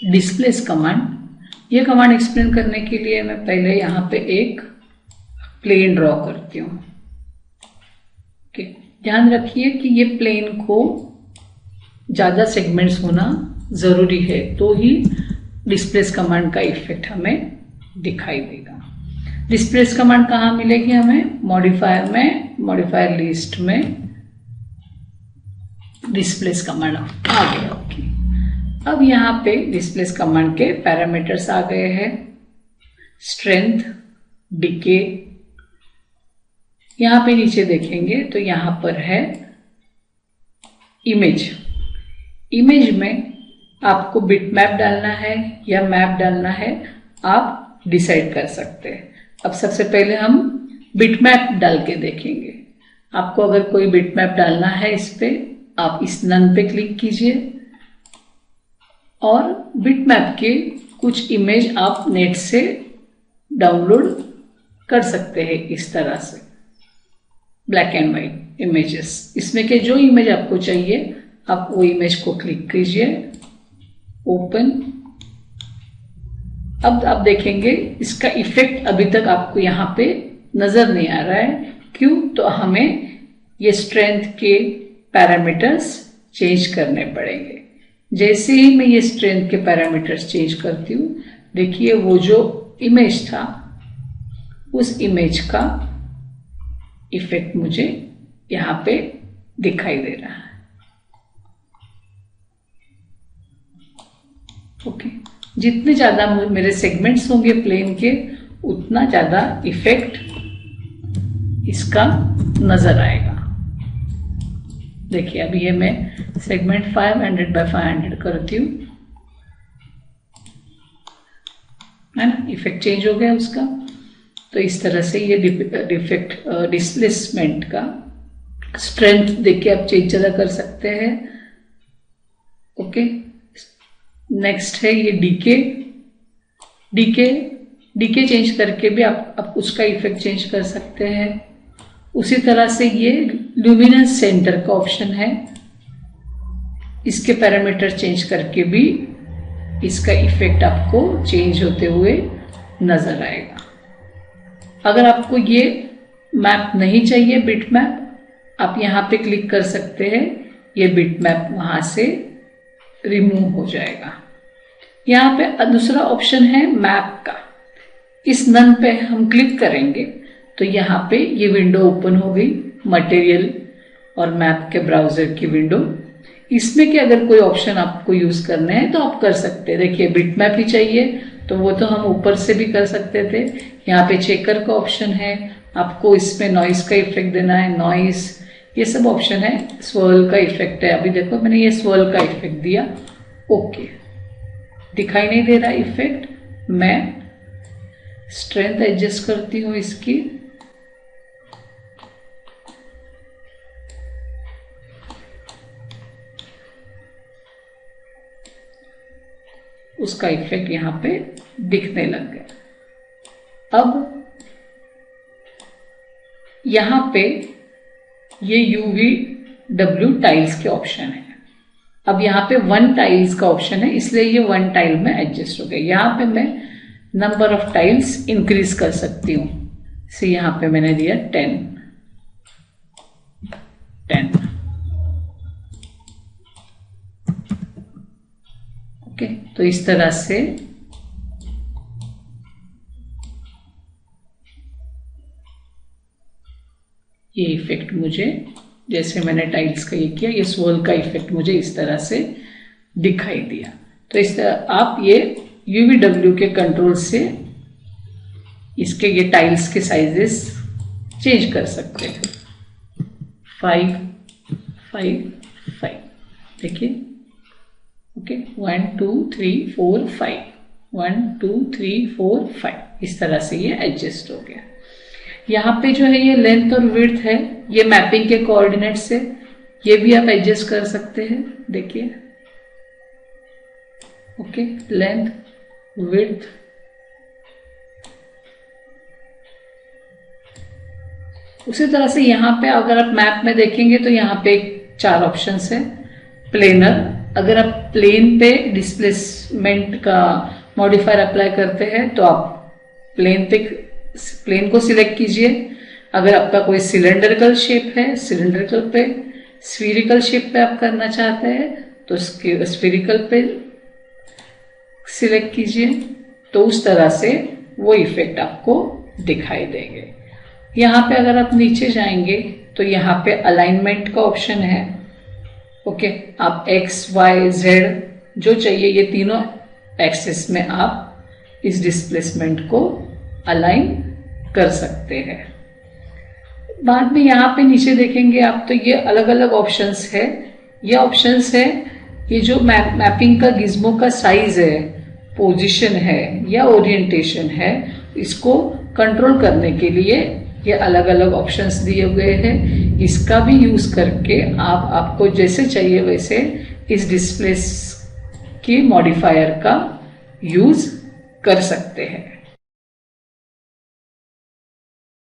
Displace command, ये command explain करने के लिए मैं पहले यहाँ पे एक प्लेन ड्रॉ करती हूँ। ओके, ध्यान रखिए कि ये प्लेन को ज़्यादा सेगमेंट्स होना ज़रूरी है, तो ही डिस्प्लेस कमांड का इफेक्ट हमें दिखाई देगा। डिस्प्लेस कमांड कहाँ मिलेगी हमें? मॉडिफायर में, मॉडिफायर लिस्ट में डिस्प्लेस कमांड आ गया। ओके, अब यहाँ पे डिस्प्लेस कमांड के पैरामीटर्स आ गए हैं, स्ट्रेंथ, डिके। यहाँ पे नीचे देखेंगे तो यहाँ पर है इमेज। इमेज में आपको बिटमैप डालना है या मैप डालना है, आप डिसाइड कर सकते हैं। अब सबसे पहले हम बिटमैप डाल के देखेंगे। आपको अगर कोई बिटमैप डालना है इस पे, आप इस नन पे क्लिक कीजिए और बिटमैप के कुछ इमेज आप नेट से डाउनलोड कर सकते हैं। इस तरह से ब्लैक एंड वाइट इमेजेस, इसमें के जो इमेज आपको चाहिए आप वो इमेज को क्लिक कीजिए, ओपन। अब आप देखेंगे इसका इफेक्ट अभी तक आपको यहाँ पे नजर नहीं आ रहा है। क्यों? तो हमें ये स्ट्रेंथ के पैरामीटर्स चेंज करने पड़ेंगे। जैसे ही मैं ये स्ट्रेंथ के पैरामीटर्स चेंज करती हूँ, देखिए वो जो इमेज था उस इमेज का इफेक्ट मुझे यहाँ पे दिखाई दे रहा है। ओके, जितने ज्यादा मेरे सेगमेंट्स होंगे प्लेन के, उतना ज्यादा इफेक्ट इसका नजर आएगा। देखिए अभी ये मैं सेगमेंट 500 by 500 करती हूँ, है ना, इफेक्ट चेंज हो गया उसका। तो इस तरह से ये डिस्प्लेसमेंट का स्ट्रेंथ देखिए आप चेंज ज़्यादा कर सकते हैं। ओके, नेक्स्ट है ये डीके। डीके चेंज करके भी आप उसका इफेक्ट चेंज कर सकते हैं। उसी तरह से ये ल्यूमिनेंस सेंटर का ऑप्शन है, इसके पैरामीटर चेंज करके भी इसका इफेक्ट आपको चेंज होते हुए नजर आएगा। अगर आपको ये मैप नहीं चाहिए, बिट मैप, आप यहाँ पे क्लिक कर सकते हैं, ये बिट मैप वहां से रिमूव हो जाएगा। यहाँ पे दूसरा ऑप्शन है मैप का। इस नन पे हम क्लिक करेंगे तो यहाँ पे ये विंडो ओपन हो गई, मटेरियल और मैप के ब्राउजर की विंडो। इसमें के अगर कोई ऑप्शन आपको यूज करने हैं तो आप कर सकते हैं। देखिए बिट मैप ही चाहिए तो वो तो हम ऊपर से भी कर सकते थे। यहाँ पे चेकर का ऑप्शन है, आपको इसमें नॉइस का इफेक्ट देना है, नॉइस, ये सब ऑप्शन है। स्वर्ल का इफेक्ट है, अभी देखो मैंने ये स्वर्ल का इफेक्ट दिया। ओके, दिखाई नहीं दे रहा इफेक्ट। मैं स्ट्रेंथ एडजस्ट करती हूँ इसकी, उसका इफेक्ट यहाँ पे दिखने लग गया। अब यहाँ पे ये UVW टाइल्स के ऑप्शन है। अब यहाँ पे 1 टाइल्स का ऑप्शन है, इसलिए ये 1 टाइल में एडजस्ट हो गया। यहाँ पे मैं नंबर ऑफ टाइल्स इंक्रीज कर सकती हूँ। से यहाँ पे मैंने दिया 10। ओके, तो इस तरह से ये इफेक्ट मुझे, जैसे मैंने टाइल्स का ये किया, ये स्वर्ल का इफेक्ट मुझे इस तरह से दिखाई दिया। तो इस तरह आप ये UVW के कंट्रोल से इसके ये टाइल्स के साइजेस चेंज कर सकते हैं। 5, 5, 5, देखिए। ओके, 1 2 3 4 5, 1 2 3 4 5, इस तरह से ये एडजस्ट हो गया। यहाँ पे जो है ये लेंथ और विड्थ है, ये मैपिंग के कोऑर्डिनेट से, ये भी आप एडजस्ट कर सकते हैं। देखिए, ओके, लेंथ, विड्थ, उसी तरह से यहाँ पे अगर आप मैप में देखेंगे तो यहाँ पे 4 ऑप्शंस है। प्लेनर, अगर आप प्लेन पे डिस्प्लेसमेंट का मॉडिफायर अप्लाई करते हैं तो आप प्लेन को सिलेक्ट कीजिए। अगर आपका कोई सिलेंड्रिकल शेप है, सिलेंड्रिकल पे, स्फीरिकल शेप पे आप करना चाहते हैं तो स्फीरिकल पे सिलेक्ट कीजिए। तो उस तरह से वो इफेक्ट आपको दिखाई देंगे। यहाँ पे अगर आप नीचे जाएंगे तो यहाँ पे अलाइनमेंट का ऑप्शन है। ओके, आप एक्स, वाई, जेड जो चाहिए ये तीनों एक्सिस में आप इस डिस्प्लेसमेंट को अलाइन कर सकते हैं। बाद में यहाँ पे नीचे देखेंगे आप तो ये अलग अलग ऑप्शंस है। ये ऑप्शंस है, ये जो मैपिंग का गिज्मो का साइज है, पोजीशन है या ओरिएंटेशन है, इसको कंट्रोल करने के लिए ये अलग अलग ऑप्शंस दिए गए हैं। इसका भी यूज करके आपको जैसे चाहिए वैसे इस डिस्प्ले के मॉडिफायर का यूज कर सकते हैं।